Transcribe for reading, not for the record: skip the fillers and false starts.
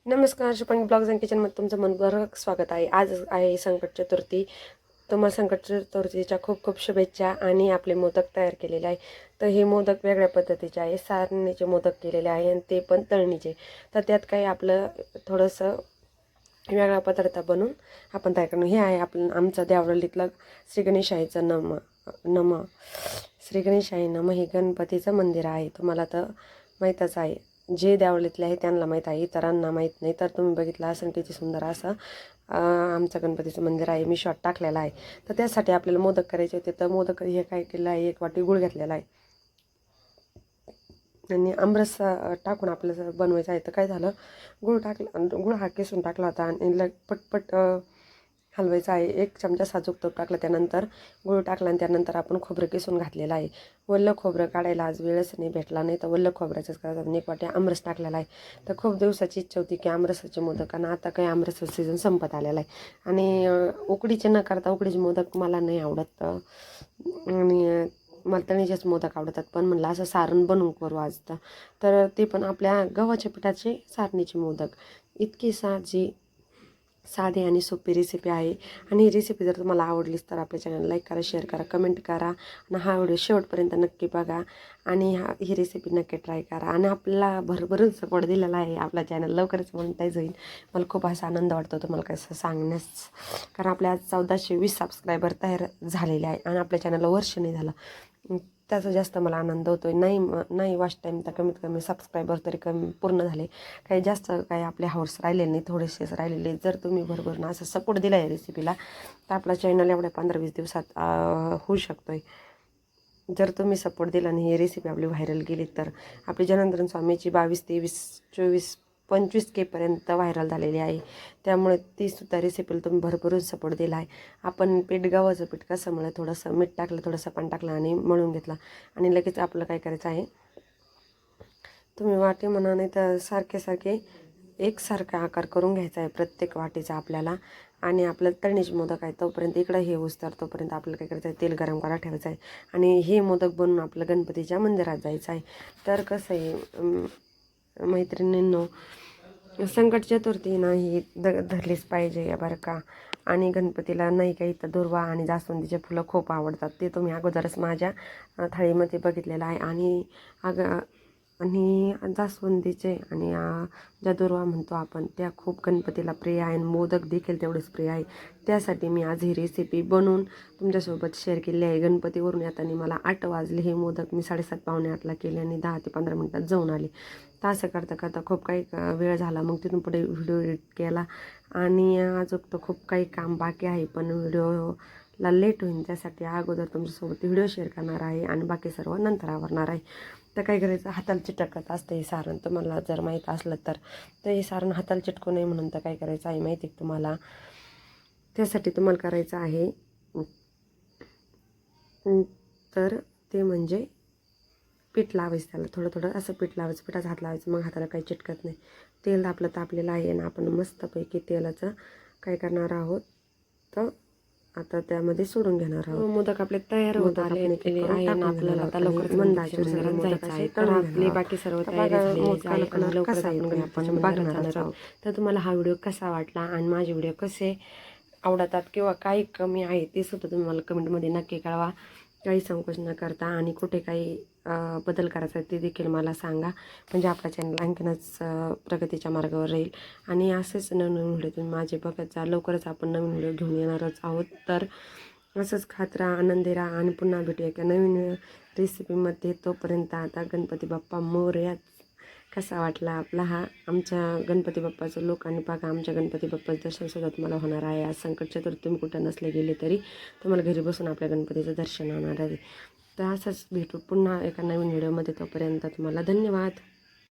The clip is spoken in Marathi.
नमस्कार, शुभांगी ब्लॉग्स अँड किचनमध्ये तुमचं मनपूर्वक स्वागत आहे. आज आहे संकट चतुर्थी. तुम्हाला संकट चतुर्थीच्या खूप खूप शुभेच्छा. आणि आपले मोदक तयार केलेले आहे. तर हे मोदक वेगळ्या पद्धतीचे आहे. सारणीचे मोदक केलेले आहे आणि ते पण तळणीचे. तर त्यात काही आपलं थोडंसं वेगळा पदार्थ बनवून आपण तयार करणं. हे आहे आमचं देवळालीतलं श्री गणेशाईचं नम श्री गणेशाई नम हे गणपतीचं मंदिर आहे. तुम्हाला तर माहीतच आहे. जे देवळीतले आहे त्यांना माहीत आहे, इतरांना माहीत नाही. तर तुम्ही बघितलं असेल किती सुंदर असं आमचं गणपतीचं मंदिर आहे. मी शॉर्ट टाकलेला आहे. तर त्यासाठी आपल्याला मोदक करायचे होते. तर मोदक हे काय केलं आहे, 1 वाटी गूळ घेतलेला आहे आणि आमरस टाकून आपल्याला बनवायचं आहे. तर काय झालं, गूळ हा किसून टाकला होता आणि पटपट हलवायचं आहे. 1 चमचा साजूक तूप टाकलं, त्यानंतर गूळ टाकला आणि त्यानंतर आपण खोबरं किसून घातलेलं आहे. वल्लं खोबरं काढायला आज वेळच नाही भेटला, नाही तर वल्लं खोबऱ्याचंच करायचं. 1 वाटी आमरस टाकलेला आहे. तर खूप दिवसाची इच्छा होती की आमरसाचे मोदक, आणि आता काही आमरसाचं सीझन संपत आलेला आहे. आणि उकडीचे न करता, उकडीचे मोदक मला नाही आवडत आणि मला तळणीचेच मोदक आवडतात. पण म्हणलं असं सारण बनवून करू आज. तर ते पण आपल्या गव्हाच्या पिठाचे सारणीचे मोदक. इतकी साधी आणि सोपी रेसिपी आहे. आणि ही रेसिपी जर तुम्हाला आवडलीच तर आपल्या चॅनल लाईक करा, शेअर करा, कमेंट करा आणि हा व्हिडिओ शेवटपर्यंत नक्की बघा आणि ही रेसिपी नक्की ट्राय करा. आणि आपल्याला भरभरून सपोर्ट दिलेला आहे. आपला चॅनल लवकरच मोनेटाईज होईल. मला खूप असा आनंद वाटतो तुम्हाला कसं सांगण्यास, कारण आपल्या आज 1420 सबस्क्रायबर तयार झालेले आहे आणि आपल्या चॅनलला वर्ष नाही झालं. त्याचा जास्त मला आनंद होतो आहे. नाही वॉच टाईम तर कमीत कमी सबस्क्रायबर तरी कमी पूर्ण झाले. काही जास्त काही आपले हाऊस राहिले नाही, थोडेसेच राहिलेले. जर तुम्ही भरभरून असं सपोर्ट दिला आहे रेसिपीला तर आपला चॅनल एवढ्या 15-20 दिवसात होऊ शकतो आहे. जर तुम्ही सपोर्ट दिला आणि ही रेसिपी आपली व्हायरल गेली तर आपली जनार्दन स्वामीची 22, 23, 24, 25K पर्यंत व्हायरल झालेली आहे. त्यामुळे तीसुद्धा रेसिपीला तुम्ही भरभरून सपोर्ट दिला आहे. आपण गव्हाचं पीठ कसं मळलं, थोडंसं मीठ टाकलं, थोडंसं पाणी टाकलं आणि मळून घेतला. आणि लगेच आपलं काय करायचं आहे, तुम्ही वाटी म्हणा नाही तर सारखे एकसारखा आकार करून घ्यायचा आहे प्रत्येक वाटीचा आपल्याला. आणि आपलं तळणीचे मोदक आहे तोपर्यंत इकडं हे तर तोपर्यंत आपल्याला काय करायचं आहे, तेल गरम करायला ठेवायचं आहे आणि हे मोदक बनवून आपलं गणपतीच्या मंदिरात जायचं आहे. तर कसं आहे मैत्रिणींनो, संकट चतुर्थी ना ही धरलीच पाहिजे बरं का. आणि गणपतीला नाही काही तर दुर्वा आणि जास्वंदीचे फुलं खूप आवडतात. ते तुम्ही अगोदरच माझ्या थाळीमध्ये बघितलेलं आहे. आणि जास्वंदीचे आणि ज्या दुर्वा म्हणतो आपण त्या खूप गणपतीला प्रिय आहे आणि मोदक देखील तेवढेच प्रिय आहे. त्यासाठी मी आज ही रेसिपी बनवून तुमच्यासोबत शेअर केली आहे. गणपतीवरून येताना मला 8 वाजले. हे मोदक मी 7:30 पावणे 8ला केले आणि 10 ते 15 मिनटात जाऊन आले. तर असं करता करता खूप काही वेळ झाला. मग तिथून पुढे व्हिडिओ एडिट केला आणि अजून तर खूप काही काम बाकी आहे, पण व्हिडिओला लेट होईल त्यासाठी अगोदर तुमच्यासोबत व्हिडिओ शेअर करणार आहे आणि बाकी सर्व नंतर आवरणार आहे. तर काय करायचं, हाताला चिटकत असतं हे सारण, तुम्हाला जर माहीत असलं तर हे सारण हाताला चिटकू नये म्हणून तर काय करायचं आहे माहिती आहे तुम्हाला. त्यासाठी तुम्हाला करायचं आहे तर ते म्हणजे पीठ लावायचं. त्याला थोडं थोडं असं पीठ लावायचं, पिठाचा हात लावायचं, मग हाताला काही चिटकत नाही. तेल आपलं तापलेलं आहे आणि आपण मस्तपैकी तेलाचं काय करणार आहोत तर आता त्यामध्ये सोडून घेणार आहोत. मोदक आपले तयार होत आले आहे आणि आपल्याला आता लवकरच मंदिराच्या मंदिरात जायचं आहे. तर आपली बाकी सर्व तयारी झालेली आहे आणि लवकरच आपण बघणार आहोत. तर तुम्हाला हा व्हिडिओ कसा वाटला आणि माझे व्हिडिओ कसे आवडतात किंवा काही कमी आहे ते सुद्धा तुम्ही मला कमेंटमध्ये नक्की कळवा. काही संकोच न करता आणि कुठे काही बदल करायचा ते देखील मला सांगा, म्हणजे आपला चॅनल आणखीनच प्रगतीच्या मार्गावर राहील. आणि असेच नवीन व्हिडिओ तुम्ही माझे बघत जा. लवकरच आपण नवीन व्हिडिओ घेऊन येणारच आहोत. तर असंच खात राहा, आनंदी राहा आणि पुन्हा भेटूया एका नवीन रेसिपीमध्ये. तोपर्यंत आता गणपती बाप्पा मोरया. कसा वाटला आपला हा आमच्या गणपती बाप्पाचं लूक, आणि बघा आमच्या गणपती बाप्पाचं दर्शनसुद्धा तुम्हाला होणार आहे. आज संकट चतुर्थी तुम्ही कुठं नसले गेले तरी तुम्हाला घरी बसून आपल्या गणपतीचं दर्शन होणार आहे. तर असंच भेटू पुन्हा एका नवीन व्हिडिओमध्ये. तोपर्यंत तुम्हाला धन्यवाद.